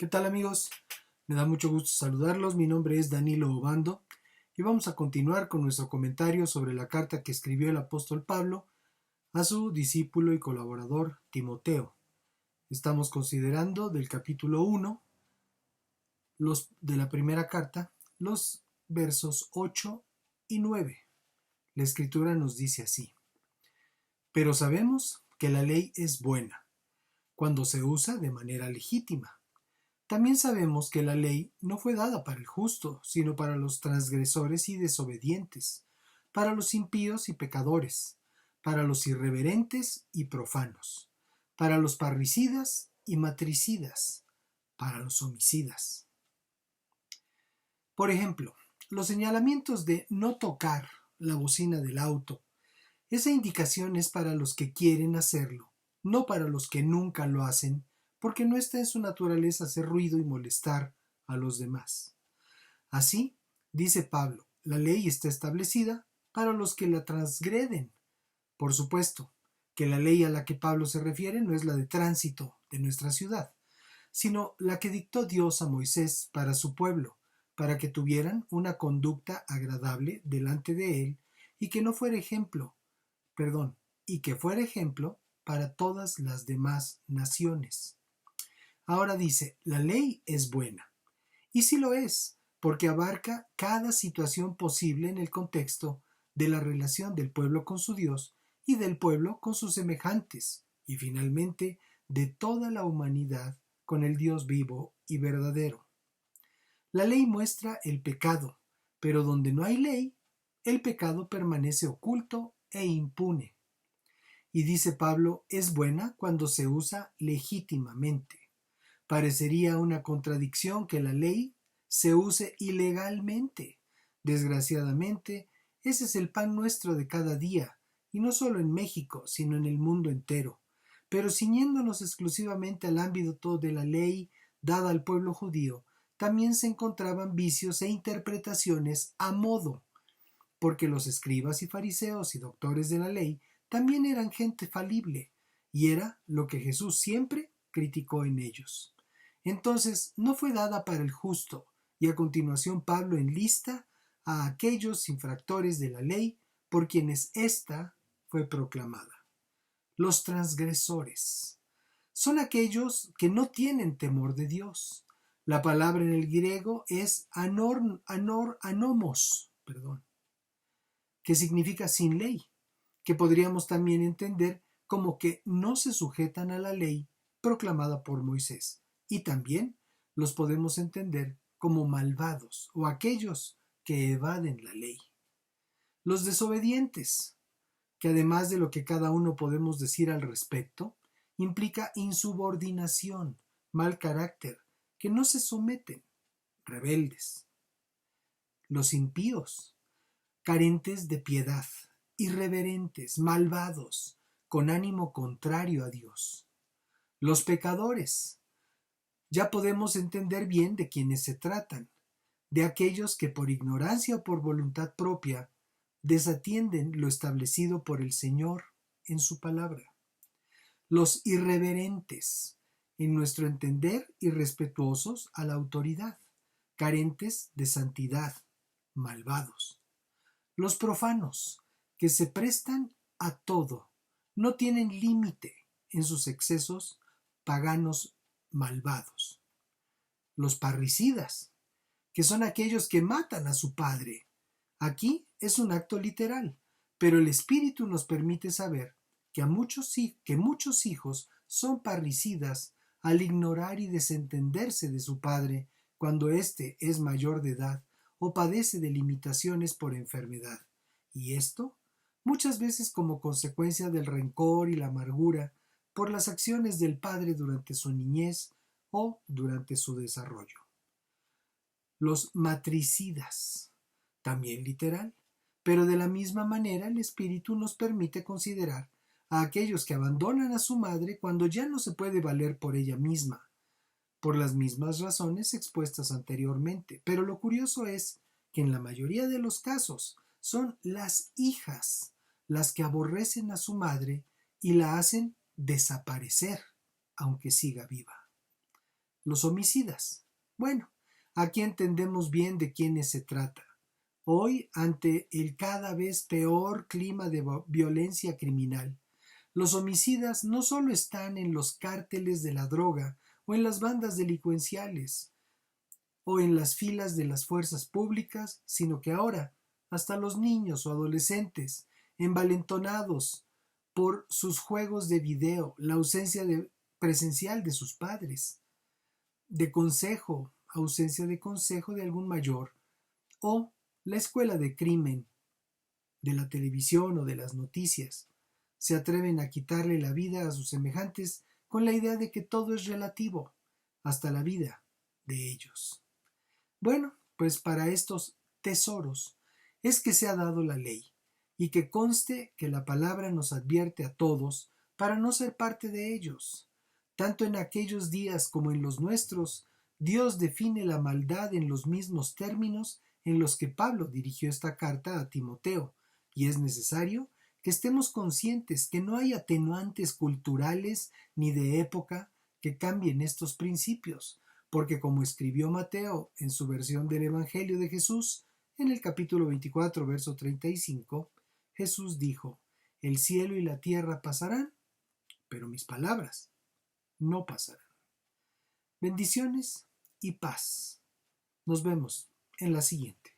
¿Qué tal, amigos? Me da mucho gusto saludarlos. Mi nombre es Danilo Obando y vamos a continuar con nuestro comentario sobre la carta que escribió el apóstol Pablo a su discípulo y colaborador Timoteo. Estamos considerando del capítulo 1 de la primera carta, los versos 8 y 9. La escritura nos dice así: Pero sabemos que la ley es buena cuando se usa de manera legítima. También sabemos que la ley no fue dada para el justo, sino para los transgresores y desobedientes, para los impíos y pecadores, para los irreverentes y profanos, para los parricidas y matricidas, para los homicidas. Por ejemplo, los señalamientos de no tocar la bocina del auto. Esa indicación es para los que quieren hacerlo, no para los que nunca lo hacen, porque no está en su naturaleza hacer ruido y molestar a los demás. Así, dice Pablo, la ley está establecida para los que la transgreden. Por supuesto, que la ley a la que Pablo se refiere no es la de tránsito de nuestra ciudad, sino la que dictó Dios a Moisés para su pueblo, para que tuvieran una conducta agradable delante de él y que no fuera ejemplo, y que fuera ejemplo para todas las demás naciones. Ahora dice, la ley es buena. Y sí lo es, porque abarca cada situación posible en el contexto de la relación del pueblo con su Dios y del pueblo con sus semejantes, y finalmente de toda la humanidad con el Dios vivo y verdadero. La ley muestra el pecado, pero donde no hay ley, el pecado permanece oculto e impune. Y dice Pablo, es buena cuando se usa legítimamente. Parecería una contradicción que la ley se use ilegalmente. Desgraciadamente, ese es el pan nuestro de cada día, y no solo en México, sino en el mundo entero. Pero ciñéndonos exclusivamente al ámbito de la ley dada al pueblo judío, también se encontraban vicios e interpretaciones a modo, porque los escribas y fariseos y doctores de la ley también eran gente falible, y era lo que Jesús siempre criticó en ellos. Entonces no fue dada para el justo, y a continuación Pablo enlista a aquellos infractores de la ley por quienes ésta fue proclamada. Los transgresores son aquellos que no tienen temor de Dios. La palabra en el griego es anomos, que significa sin ley, que podríamos también entender como que no se sujetan a la ley proclamada por Moisés, y también los podemos entender como malvados o aquellos que evaden la ley. Los desobedientes, que además de lo que cada uno podemos decir al respecto, implica insubordinación, mal carácter, que no se someten, rebeldes. Los impíos, carentes de piedad, irreverentes, malvados, con ánimo contrario a Dios. Los pecadores. Ya podemos entender bien de quiénes se tratan, de aquellos que por ignorancia o por voluntad propia desatienden lo establecido por el Señor en su palabra. Los irreverentes, en nuestro entender irrespetuosos a la autoridad, carentes de santidad, malvados. Los profanos, que se prestan a todo, no tienen límite en sus excesos, paganos malvados. Los parricidas, que son aquellos que matan a su padre. Aquí es un acto literal, pero el Espíritu nos permite saber que muchos hijos son parricidas al ignorar y desentenderse de su padre cuando éste es mayor de edad o padece de limitaciones por enfermedad. Y esto, muchas veces como consecuencia del rencor y la amargura por las acciones del padre durante su niñez o durante su desarrollo. Los matricidas, también literal, pero de la misma manera el Espíritu nos permite considerar a aquellos que abandonan a su madre cuando ya no se puede valer por ella misma, por las mismas razones expuestas anteriormente. Pero lo curioso es que en la mayoría de los casos son las hijas las que aborrecen a su madre y la hacen desaparecer, aunque siga viva. los homicidas. Bueno, aquí entendemos bien de quiénes se trata. Hoy, ante el cada vez peor clima de violencia criminal, los homicidas no solo están en los cárteles de la droga o en las bandas delincuenciales o en las filas de las fuerzas públicas, sino que ahora hasta los niños o adolescentes, envalentonados por sus juegos de video, la ausencia presencial de sus padres, de consejo, ausencia de consejo de algún mayor, o la escuela de crimen de la televisión o de las noticias, se atreven a quitarle la vida a sus semejantes con la idea de que todo es relativo, hasta la vida de ellos. Bueno, pues para estos tesoros es que se ha dado la ley, y que conste que la palabra nos advierte a todos para no ser parte de ellos. Tanto en aquellos días como en los nuestros, Dios define la maldad en los mismos términos en los que Pablo dirigió esta carta a Timoteo, y es necesario que estemos conscientes que no hay atenuantes culturales ni de época que cambien estos principios, porque como escribió Mateo en su versión del Evangelio de Jesús, en el capítulo 24, verso 35, Jesús dijo: el cielo y la tierra pasarán, pero mis palabras no pasarán. Bendiciones y paz. Nos vemos en la siguiente.